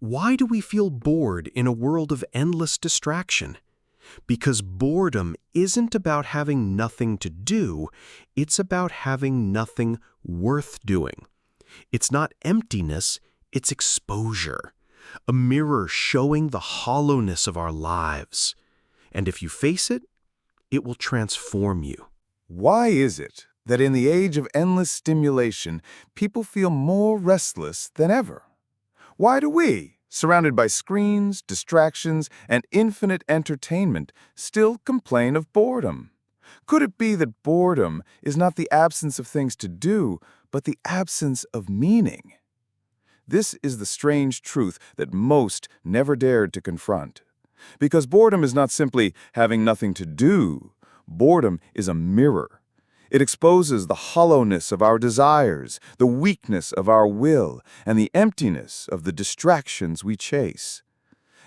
Why do we feel bored in a world of endless distraction? Because boredom isn't about having nothing to do, it's about having nothing worth doing. It's not emptiness, it's exposure, a mirror showing the hollowness of our lives. And if you face it, it will transform you. Why is it that in the age of endless stimulation, people feel more restless than ever? Why do we, surrounded by screens, distractions, and infinite entertainment, still complain of boredom? Could it be that boredom is not the absence of things to do, but the absence of meaning? This is the strange truth that most never dared to confront. Because boredom is not simply having nothing to do. Boredom is a mirror. It exposes the hollowness of our desires, the weakness of our will, and the emptiness of the distractions we chase.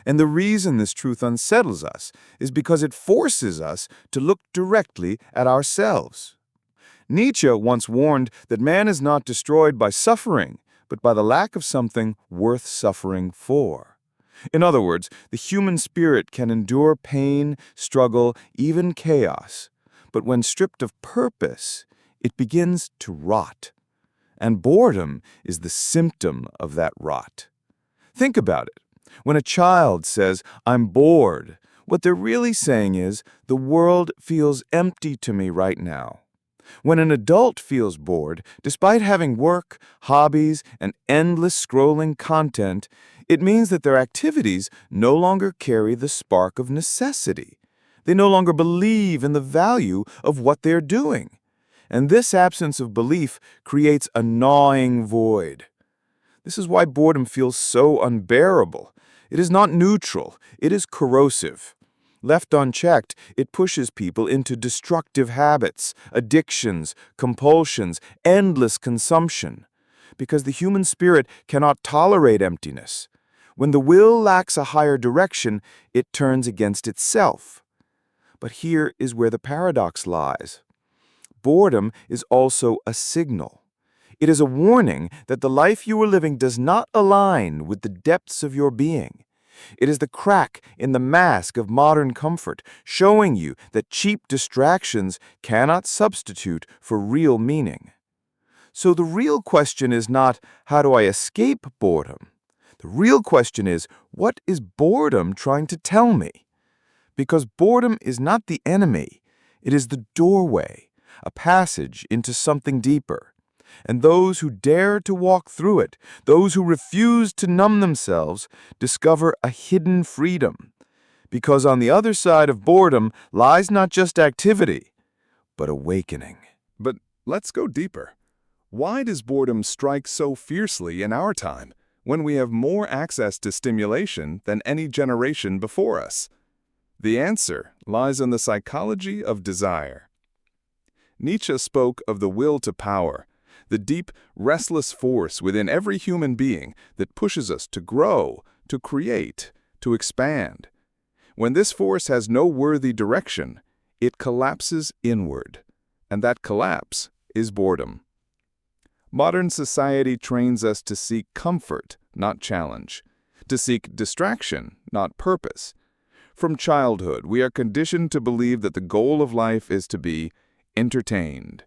And the reason this truth unsettles us is because it forces us to look directly at ourselves. Nietzsche once warned that man is not destroyed by suffering, but by the lack of something worth suffering for. In other words, the human spirit can endure pain, struggle, even chaos. But when stripped of purpose, it begins to rot. And boredom is the symptom of that rot. Think about it. When a child says, "I'm bored," what they're really saying is, "The world feels empty to me right now." When an adult feels bored, despite having work, hobbies, and endless scrolling content, it means that their activities no longer carry the spark of necessity. They no longer believe in the value of what they're doing. And this absence of belief creates a gnawing void. This is why boredom feels so unbearable. It is not neutral, it is corrosive. Left unchecked, it pushes people into destructive habits, addictions, compulsions, endless consumption. Because the human spirit cannot tolerate emptiness. When the will lacks a higher direction, it turns against itself. But here is where the paradox lies. Boredom is also a signal. It is a warning that the life you are living does not align with the depths of your being. It is the crack in the mask of modern comfort, showing you that cheap distractions cannot substitute for real meaning. So the real question is not, how do I escape boredom? The real question is, what is boredom trying to tell me? Because boredom is not the enemy, it is the doorway, a passage into something deeper. And those who dare to walk through it, those who refuse to numb themselves, discover a hidden freedom. Because on the other side of boredom lies not just activity, but awakening. But let's go deeper. Why does boredom strike so fiercely in our time, when we have more access to stimulation than any generation before us? The answer lies in the psychology of desire. Nietzsche spoke of the will to power, the deep, restless force within every human being that pushes us to grow, to create, to expand. When this force has no worthy direction, it collapses inward, and that collapse is boredom. Modern society trains us to seek comfort, not challenge, to seek distraction, not purpose. From childhood, we are conditioned to believe that the goal of life is to be entertained.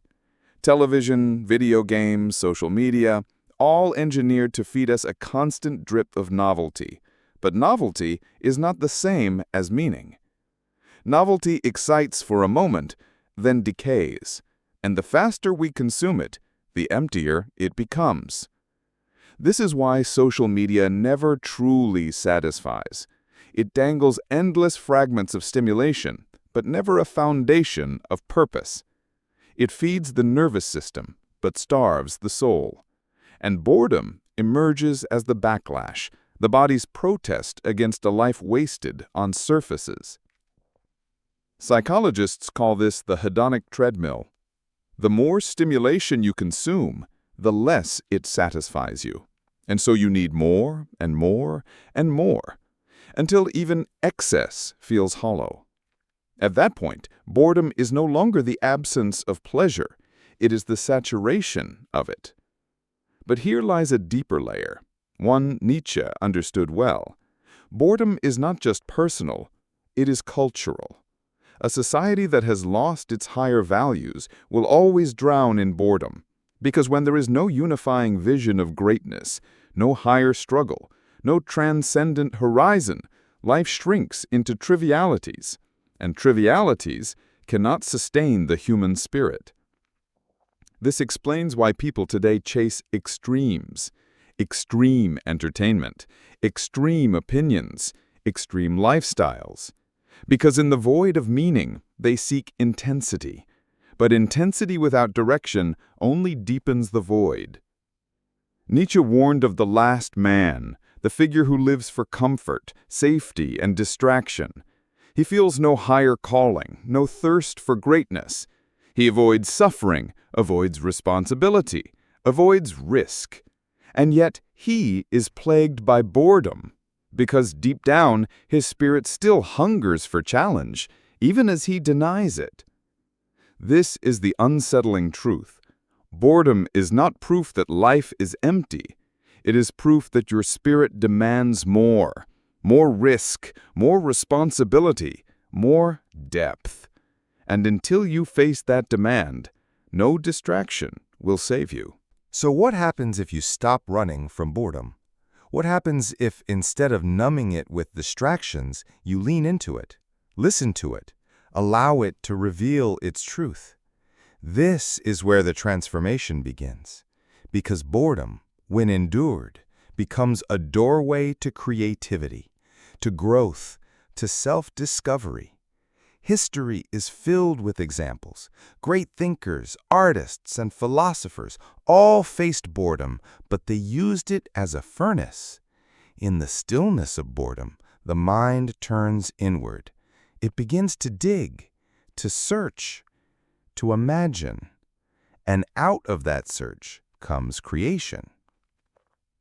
Television, video games, social media, all engineered to feed us a constant drip of novelty. But novelty is not the same as meaning. Novelty excites for a moment, then decays, and the faster we consume it, the emptier it becomes. This is why social media never truly satisfies. It dangles endless fragments of stimulation, but never a foundation of purpose. It feeds the nervous system, but starves the soul. And boredom emerges as the backlash, the body's protest against a life wasted on surfaces. Psychologists call this the hedonic treadmill. The more stimulation you consume, the less it satisfies you. And so you need more and more and more, until even excess feels hollow. At that point, boredom is no longer the absence of pleasure, it is the saturation of it. But here lies a deeper layer, one Nietzsche understood well. Boredom is not just personal, it is cultural. A society that has lost its higher values will always drown in boredom, because when there is no unifying vision of greatness, no higher struggle, no transcendent horizon, life shrinks into trivialities, and trivialities cannot sustain the human spirit. This explains why people today chase extremes, extreme entertainment, extreme opinions, extreme lifestyles. Because in the void of meaning, they seek intensity. But intensity without direction only deepens the void. Nietzsche warned of the last man, the figure who lives for comfort, safety, and distraction. He feels no higher calling, no thirst for greatness. He avoids suffering, avoids responsibility, avoids risk. And yet he is plagued by boredom, because deep down his spirit still hungers for challenge, even as he denies it. This is the unsettling truth. Boredom is not proof that life is empty. It is proof that your spirit demands more risk, more responsibility, more depth. And until you face that demand, no distraction will save you. So what happens if you stop running from boredom? What happens if instead of numbing it with distractions, you lean into it, listen to it, allow it to reveal its truth? This is where the transformation begins, because boredom, when endured, becomes a doorway to creativity, to growth, to self-discovery. History is filled with examples. Great thinkers, artists, and philosophers all faced boredom, but they used it as a furnace. In the stillness of boredom, the mind turns inward. It begins to dig, to search, to imagine. And out of that search comes creation.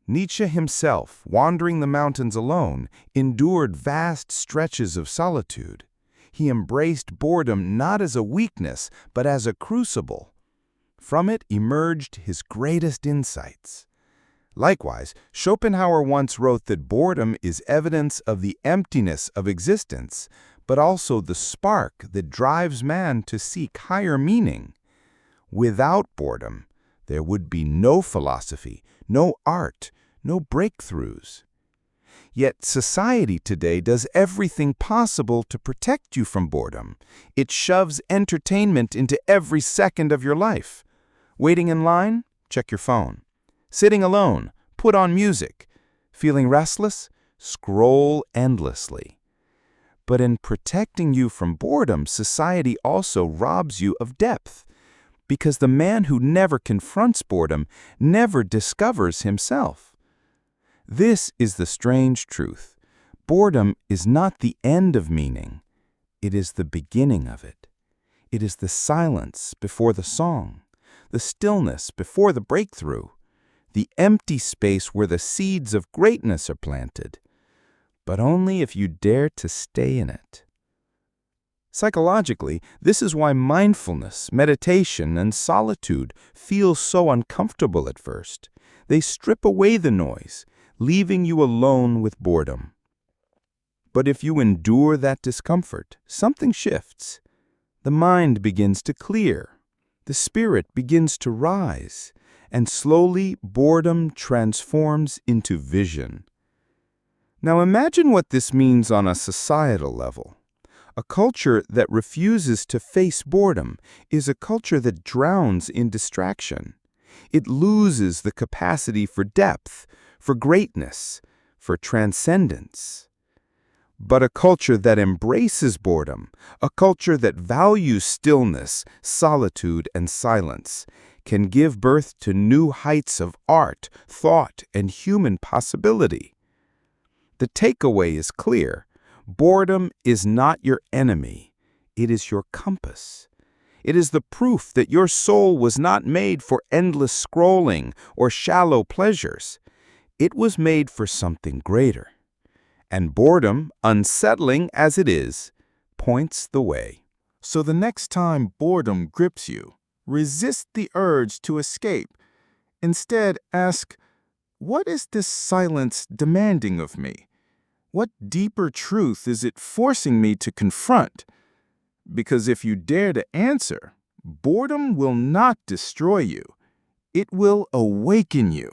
Nietzsche himself, wandering the mountains alone, endured vast stretches of solitude. He embraced boredom not as a weakness, but as a crucible. From it emerged his greatest insights. Likewise, Schopenhauer once wrote that boredom is evidence of the emptiness of existence, but also the spark that drives man to seek higher meaning. Without boredom, there would be no philosophy, no art, no breakthroughs. Yet society today does everything possible to protect you from boredom. It shoves entertainment into every second of your life. Waiting in line? Check your phone. Sitting alone? Put on music. Feeling restless? Scroll endlessly. But in protecting you from boredom, society also robs you of depth. Because the man who never confronts boredom never discovers himself. This is the strange truth. Boredom is not the end of meaning. It is the beginning of it. It is the silence before the song, the stillness before the breakthrough, the empty space where the seeds of greatness are planted. But only if you dare to stay in it. Psychologically, this is why mindfulness, meditation, and solitude feel so uncomfortable at first. They strip away the noise, leaving you alone with boredom. But if you endure that discomfort, something shifts. The mind begins to clear, the spirit begins to rise, and slowly boredom transforms into vision. Now imagine what this means on a societal level. A culture that refuses to face boredom is a culture that drowns in distraction. It loses the capacity for depth, for greatness, for transcendence. But a culture that embraces boredom, a culture that values stillness, solitude, and silence, can give birth to new heights of art, thought, and human possibility. The takeaway is clear. Boredom is not your enemy. It is your compass. It is the proof that your soul was not made for endless scrolling or shallow pleasures. It was made for something greater. And boredom, unsettling as it is, points the way. So the next time boredom grips you, resist the urge to escape. Instead, ask, What is this silence demanding of me? What deeper truth is it forcing me to confront? Because if you dare to answer, boredom will not destroy you. It will awaken you.